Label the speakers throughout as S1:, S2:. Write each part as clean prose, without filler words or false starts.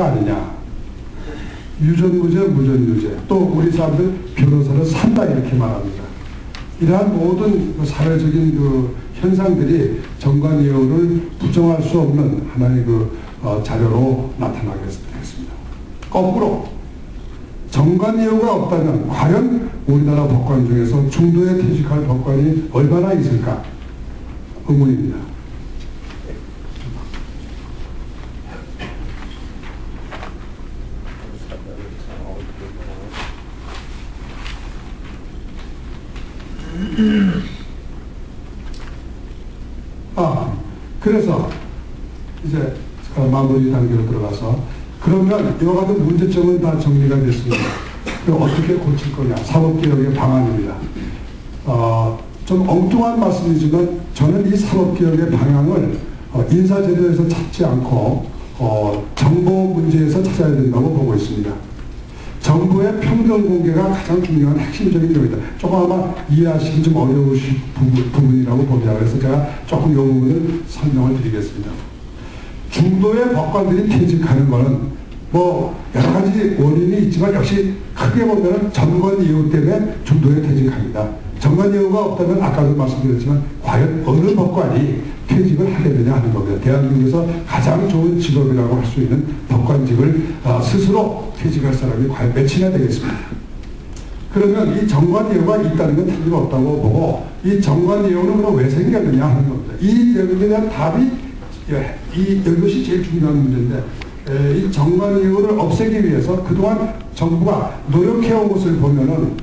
S1: 아니냐. 유전무죄, 무전유죄. 또 우리 사람들 변호사를 산다 이렇게 말합니다. 이러한 모든 그 사회적인 그 현상들이 정관예우를 부정할 수 없는 하나의 자료로 나타나게 됐습니다. 거꾸로 정관예우가 없다면 과연 우리나라 법관 중에서 중도에 퇴직할 법관이 얼마나 있을까 의문입니다. 그래서 이제 마무리 단계로 들어가서 그러면 이와 같은 문제점은 다 정리가 됐습니다. 그럼 어떻게 고칠 거냐? 사법개혁의 방안입니다. 좀 엉뚱한 말씀이지만 저는 이 사법개혁의 방향을 인사제도에서 찾지 않고 정보 문제에서 찾아야 된다고 보고 있습니다. 정부의 평등 공개가 가장 중요한 핵심적인 내용이다. 조금 아마 이해하시기 좀 어려우신 부분이라고 봅니다. 그래서 제가 조금 이 부분을 설명을 드리겠습니다. 중도의 법관들이 퇴직하는 것은 뭐 여러 가지 원인이 있지만 역시 크게 보면 정관예우 때문에 중도에 퇴직합니다. 정관예우가 없다면 아까도 말씀드렸지만 과연 어느 법관이 퇴직을 하겠느냐 하는 겁니다. 대한민국에서 가장 좋은 직업이라고 할 수 있는 법관직을 스스로 퇴직할 사람이 과연 몇이나 되겠습니까? 그러면 이 정관예우가 있다는 건 틀림없다고 보고 이 정관예우는 그럼 왜 생겼느냐 하는 겁니다. 이 여기에 대한 답이 이것이 제일 중요한 문제인데 이 정관예우를 없애기 위해서 그동안 정부가 노력해온 것을 보면은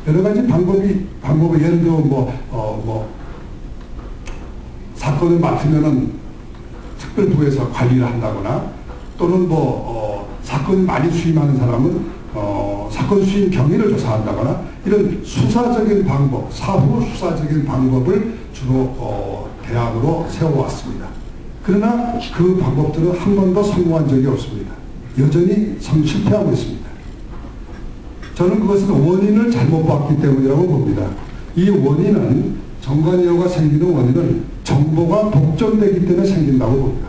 S1: 여러 가지 방법이 예를 들어 사건을 맡으면은 특별부에서 관리를 한다거나 또는 사건을 많이 수임하는 사람은 사건 수임 경위를 조사한다거나 이런 수사적인 방법, 사후 수사적인 방법을 주로 대안으로 세워왔습니다. 그러나 그 방법들은 한 번도 성공한 적이 없습니다. 여전히 실패하고 있습니다. 저는 그것은 원인을 잘못 봤기 때문이라고 봅니다. 이 원인은 정관예우가 생기는 원인은 정보가 독점되기 때문에 생긴다고 봅니다.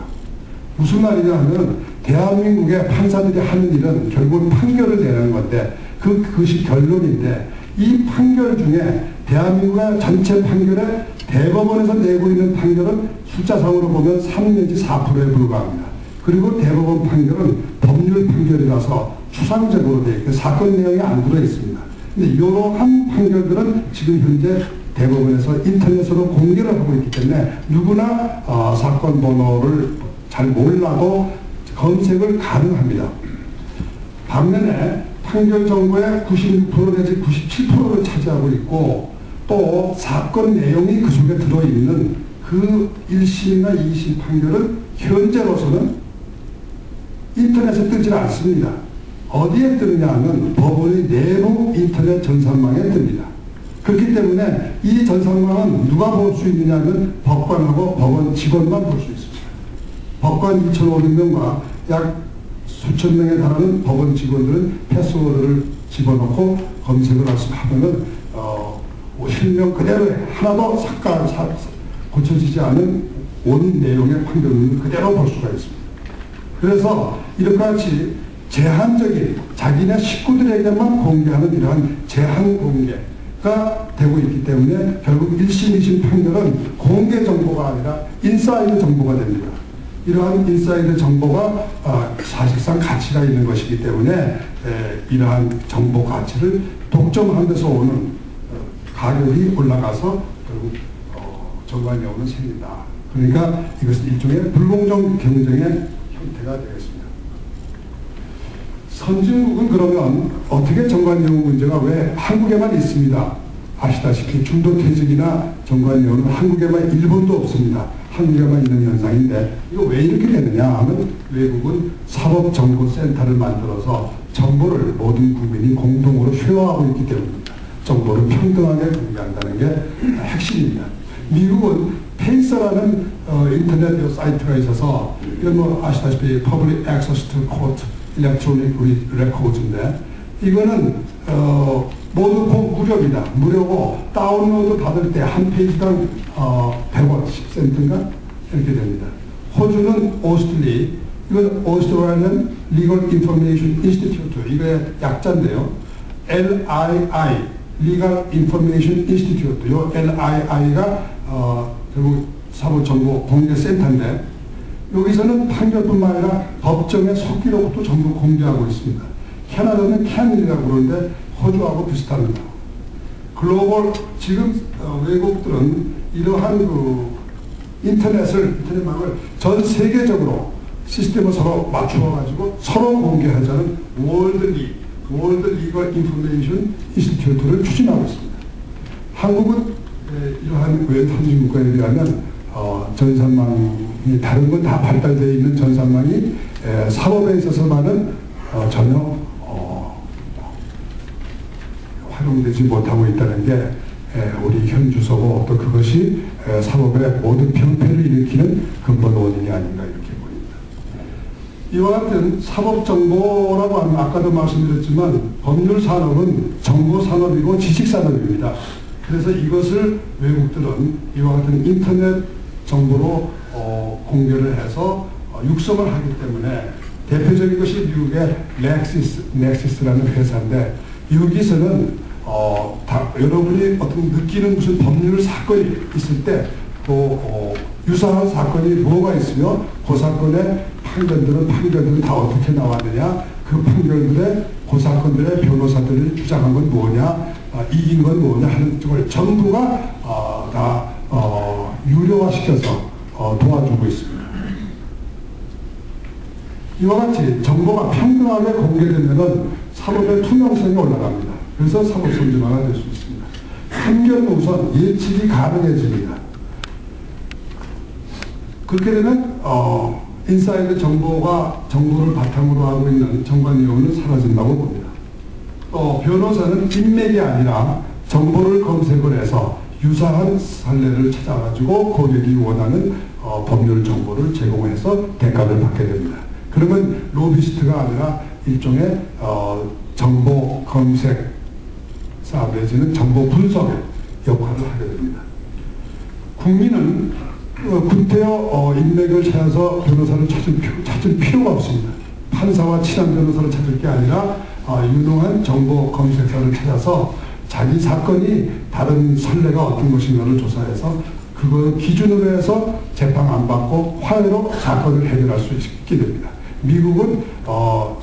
S1: 무슨 말이냐 하면 대한민국의 판사들이 하는 일은 결국은 판결을 내는 건데 그것이 결론인데 이 판결 중에 대한민국의 전체 판결에 대법원에서 내고 있는 판결은 숫자상으로 보면 3 내지 4%에 불과합니다. 그리고 대법원 판결은 법률 판결이라서 추상적으로 되어 있고 사건 내용이 안 들어 있습니다. 근데 이러한 판결들은 지금 현재 대법원에서 인터넷으로 공개를 하고 있기 때문에 누구나 사건 번호를 잘 몰라도 검색을 가능합니다. 반면에 판결 정보의 96% 내지 97%를 차지하고 있고 또 사건 내용이 그 속에 들어있는 그 1심이나 2심 판결은 현재로서는 인터넷에 뜨지 않습니다. 어디에 뜨느냐 하면 법원의 내부 인터넷 전산망에 뜹니다. 그렇기 때문에 이 전산망은 누가 볼 수 있느냐 하면 법관하고 법원 직원만 볼 수 있습니다. 법관 2,500명과 약 수천 명에 달하는 법원 직원들은 패스워드를 집어넣고 검색을 하면은 실명 그대로에 하나도 고쳐지지 않은 원 내용의 판결문을 그대로 볼 수가 있습니다. 그래서 이렇게 같이 제한적인 자기네 식구들에게만 공개하는 이러한 제한 공개가 되고 있기 때문에 결국 1심, 2심 판결은 공개 정보가 아니라 인사이드 정보가 됩니다. 이러한 인사이드 정보가 사실상 가치가 있는 것이기 때문에 이러한 정보 가치를 독점하는 데서 오는 가격이 올라가서 결국 정관예우는 생긴다. 그러니까 이것은 일종의 불공정 경쟁의 형태가 되겠습니다. 선진국은 그러면 어떻게 정관예우 문제가 왜 한국에만 있습니다. 아시다시피 중도 퇴직이나 정관예우는 한국에만 일본도 없습니다. 한국에만 있는 현상인데 이거 왜 이렇게 되느냐 하면 외국은 사법정보센터를 만들어서 정보를 모든 국민이 공동으로 쉐어하고 있기 때문입니다. 정보를 평등하게 공개한다는 게 핵심입니다. 미국은 페이서라는 인터넷 사이트가 있어서 이건 아시다시피 Public Access to Court Electronic Records인데 이거는 모두 무료입니다. 무료고 다운로드 받을 때 한 페이지당 100원, 10센트인가 이렇게 됩니다. 호주는 오스트리, 이건 Australian Legal Information Institute, 이거의 약자인데요. LII, Legal Information Institute. 요 LII가 결국 사법정보공개센터인데, 여기서는 판결뿐만 아니라 법정의 속기록도 전부 공개하고 있습니다. 캐나다는 캔이라고 그러는데 호주하고 비슷합니다. 글로벌, 지금 외국들은 이러한 인터넷망을 전 세계적으로 시스템을 서로 맞추어가지고 서로 공개하자는 월드 리걸 인포메이션 인스티튜트를 추진하고 있습니다. 한국은 이러한 외 선진국가에 비하면 전산망이 다른 건 다 발달되어 있는 전산망이 사법에 있어서만은 전혀 활용되지 못하고 있다는 게 우리 현 주소고, 또 그것이 사법의 모든 병폐를 일으키는 근본 원인이 아닌가 이렇게 보입니다. 이와 같은 사법정보라고 하면 아까도 말씀드렸지만 법률산업은 정보산업이고 지식산업입니다. 그래서 이것을 외국들은 이와 같은 인터넷 정보로 공개를 해서 육성을 하기 때문에, 대표적인 것이 미국의 넥시스라는 회사인데, 여기서는 여러분이 어떤 느끼는 무슨 법률 사건이 있을 때 유사한 사건이 뭐가 있으며 그 사건의 판결들은 다 어떻게 나왔느냐, 그 판결들의 그 사건들의 변호사들이 주장한 건 뭐냐, 이긴 건 뭐냐 하는 걸 전부가 다 유료화시켜서 도와주고 있습니다. 이와 같이 정보가 평등하게 공개되면 사법의 투명성이 올라갑니다. 그래서 사법 선진화가 될 수 있습니다. 판결은 우선 예측이 가능해집니다. 그렇게 되면 인사이드 정보를 바탕으로 하고 있는 정관예우는 사라진다고 봅니다. 또 변호사는 인맥이 아니라 정보를 검색을 해서 유사한 사례를 찾아가지고 고객이 원하는 법률 정보를 제공해서 대가를 받게 됩니다. 그러면 로비스트가 아니라 일종의 정보 검색 사업에 내지는 정보 분석의 역할을 하게 됩니다. 국민은 구태여 인맥을 찾아서 변호사를 찾을 필요가 없습니다. 판사와 친한 변호사를 찾을 게 아니라 유능한 정보 검색사를 찾아서 자기 사건이 다른 선례가 어떤 것인가를 조사해서 그걸 기준으로 해서 재판 안 받고 화해로 사건을 해결할 수 있게 됩니다. 미국은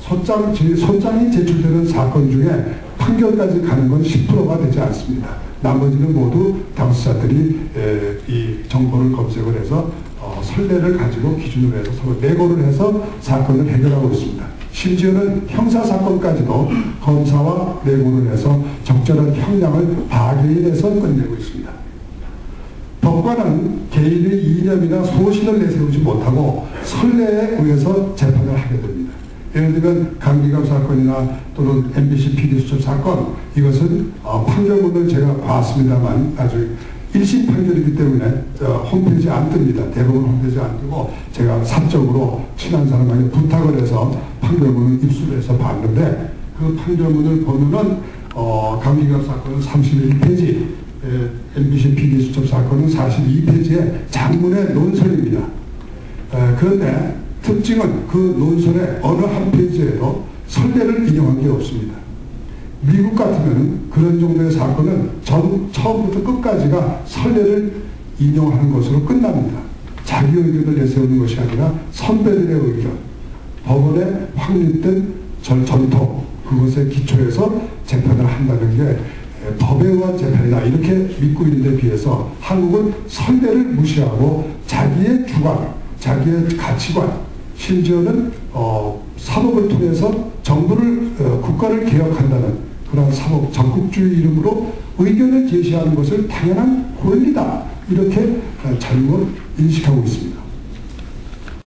S1: 소장이 제출되는 사건 중에 판결까지 가는 건 10%가 되지 않습니다. 나머지는 모두 당사자들이 이 정보를 검색을 해서 선례를 가지고 기준으로 해서 서로 내고를 해서 사건을 해결하고 있습니다. 심지어는 형사사건까지도 검사와 내고를 해서 적절한 형량을 발의해서 끝내고 있습니다. 법관은 개인의 이념이나 소신을 내세우지 못하고 선례에 의해서 재판을 하게 됩니다. 예를 들면 강기갑 사건이나 또는 MBC PD수첩 사건, 이것은 판결문을 제가 봤습니다만 아주 1심 판결이기 때문에 홈페이지에 안 뜹니다. 대법원 홈페이지에 안 뜨고 제가 사적으로 친한 사람에게 부탁을 해서 판결문을 입수를 해서 봤는데, 그 판결문을 보면은 강기갑 사건은 31페이지, MBC PD수첩 사건은 42페이지의 장문의 논설입니다. 그런데 특징은 그 논설의 어느 한 페이지에도 선례를 인용한 게 없습니다. 미국 같으면 그런 정도의 사건은 처음부터 끝까지가 선례를 인용하는 것으로 끝납니다. 자기 의견을 내세우는 것이 아니라 선배들의 의견, 법원에 확립된 전통, 그것에 기초해서 재판을 한다는 게 법에 의한 재판이다 이렇게 믿고 있는 데 비해서 한국은 선례를 무시하고 자기의 주관, 자기의 가치관, 심지어는 사법을 통해서 국가를 개혁한다는 그런 사법 적극주의 이름으로 의견을 제시하는 것을 당연한 권리다 이렇게 잘못 인식하고 있습니다.